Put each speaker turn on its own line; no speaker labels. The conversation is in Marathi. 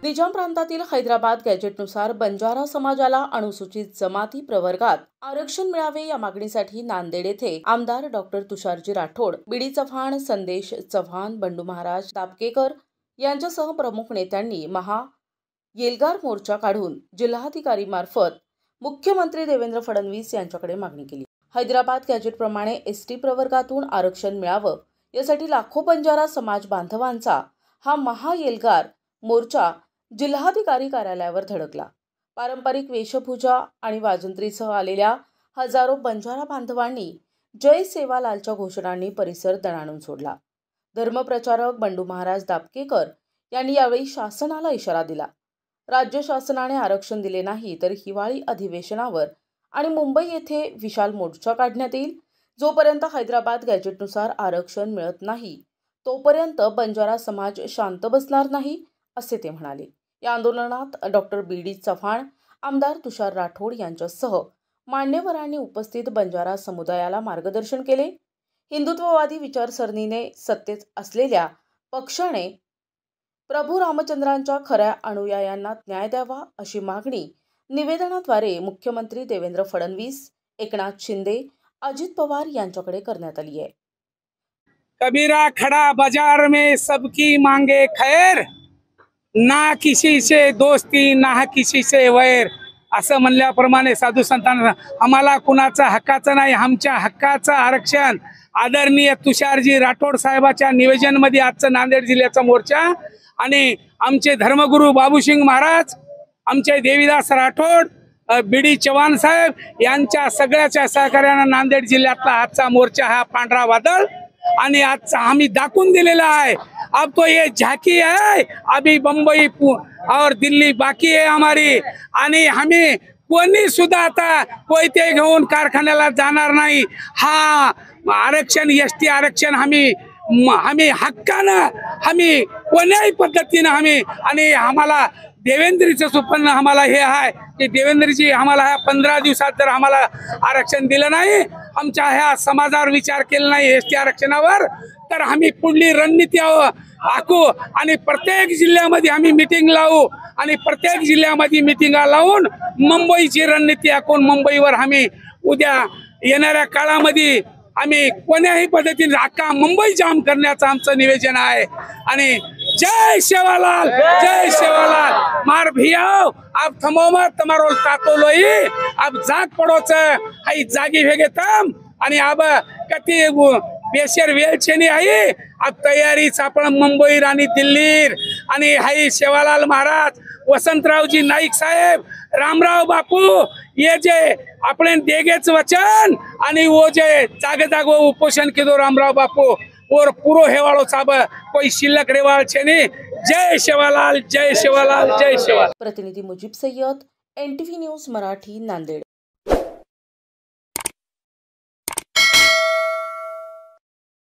निजाम प्रांतातील हैदराबाद गॅजेटनुसार बंजारा समाजाला अनुसूचित जमाती प्रवर्गात आरक्षण मिळावे या मागणीसाठी नांदेड येथे आमदार डॉक्टर तुषारजी राठोड, बीडी चव्हाण, संदेश चव्हाण, बंडू महाराज दापकेकर यांच्यासह प्रमुख नेत्यांनी येलगार मोर्चा काढून जिल्हाधिकारी मार्फत मुख्यमंत्री देवेंद्र फडणवीस यांच्याकडे मागणी केली। हैदराबाद गॅजेटप्रमाणे एसटी प्रवर्गातून आरक्षण मिळावं यासाठी लाखो बंजारा समाज बांधवांचा हा येलगार मोर्चा जिल्हाधिकारी कार्यालयावर धडकला। पारंपरिक वेशभूषा आणि वाजंत्रीसह आलेल्या हजारो बंजारा बांधवांनी जय सेवालालच्या घोषणांनी परिसर दणाणून सोडला। धर्मप्रचारक बंडू महाराज दापकेकर यांनी यावेळी शासनाला इशारा दिला। राज्य शासनाने आरक्षण दिले नाही तर हिवाळी अधिवेशनावर आणि मुंबई येथे विशाल मोर्चा काढण्यात येईल। जोपर्यंत हैदराबाद गॅजेटनुसार आरक्षण मिळत नाही तोपर्यंत बंजारा समाज शांत बसणार नाही असे ते म्हणाले। या आंदोलनात डॉक्टर बीडी चव्हाण, आमदार तुषार राठोड यांच्यासह मान्यवरांनी उपस्थित बंजारा समुदायाला मार्गदर्शन केले। हिंदुत्ववादी विचारसरणीने सत्तेत असलेल्या पक्षाने प्रभू रामचंद्रांच्या खऱ्या अनुयायांना न्याय द्यावा अशी मागणी निवेदनाद्वारे मुख्यमंत्री देवेंद्र फडणवीस, एकनाथ शिंदे, अजित पवार यांच्याकडे करण्यात आली आहे।
कबीरा खड़ा बाजार में सबकी मांगे खैर, ना किसी से दोस्ती ना किसी से वैर असं म्हणल्याप्रमाणे साधू संतांना आम्हाला कुणाचा हक्काचं नाही, आमच्या हक्काचं आरक्षण आदरणीय तुषारजी राठोड साहेबाच्या निवेदनामध्ये आजचा नांदेड जिल्ह्याचा मोर्चा आणि आमचे धर्मगुरू बाबूसिंग महाराज, आमचे देवीदास राठोड, बीडी चव्हाण साहेब यांच्या सगळ्याच्या सहकार्याने नांदेड जिल्ह्यातला आजचा मोर्चा हा पांढरा वादळ आणि आज आम्ही दाखवून दिलेला आहे। अब तो ये झांकी है, अभी बंबई और दिल्ली बाकी है हमारी आणि आम्ही कोणी सुद्धा आता कोयते घेऊन कारखान्याला जाणार नाही। हा आरक्षण एसटी आरक्षण आम्ही हक्कानं आम्ही कोण्याही पद्धतीनं आम्ही आणि आम्हाला देवेंद्रचं सुपन्न आम्हाला हे आहे की देवेंद्रजी आम्हाला ह्या 15 दिवसात जर आम्हाला आरक्षण दिलं नाही, आमच्या ह्या समाजावर विचार केला नाही एसटी आरक्षणावर, तर आम्ही पुढली रणनीती आखू आणि प्रत्येक जिल्ह्यामध्ये आम्ही मीटिंग लावू आणि प्रत्येक जिल्ह्यामध्ये मीटिंगा लावून मुंबईची रणनीती आखून मुंबईवर आम्ही उद्या येणाऱ्या काळामध्ये आम्ही कोण्याही पद्धतीने अख्खा मुंबई जाम करण्याचं आमचं निवेदन आहे। आणि जय सेवालाल, जय सेवालाल। मार भियाओ अब थमो मत, तुम्हारो तातो लोई अब जाग पड़ोच हाई जागी भेगे तम आणि अब कती बेशर वेलचेनी आहे अब तयारीच आपण मुंबई आणि दिल्ली आणि हाई सेवालाल महाराज, वसंतरावजी नाईक साहेब, रामराव बापू ये जे अपने देगेच वचन आणि वो जे जागे जागो उपोषण केदो रामराव बापू और पूरो हेवाळो साब कोई शिल्लक रेवाळ छेनी। जय सेवालाल, जय सेवालाल, जय सेवालाल।
प्रतिनिधी मुजीब सय्यद, NTV न्यूज मराठी, नांदेड।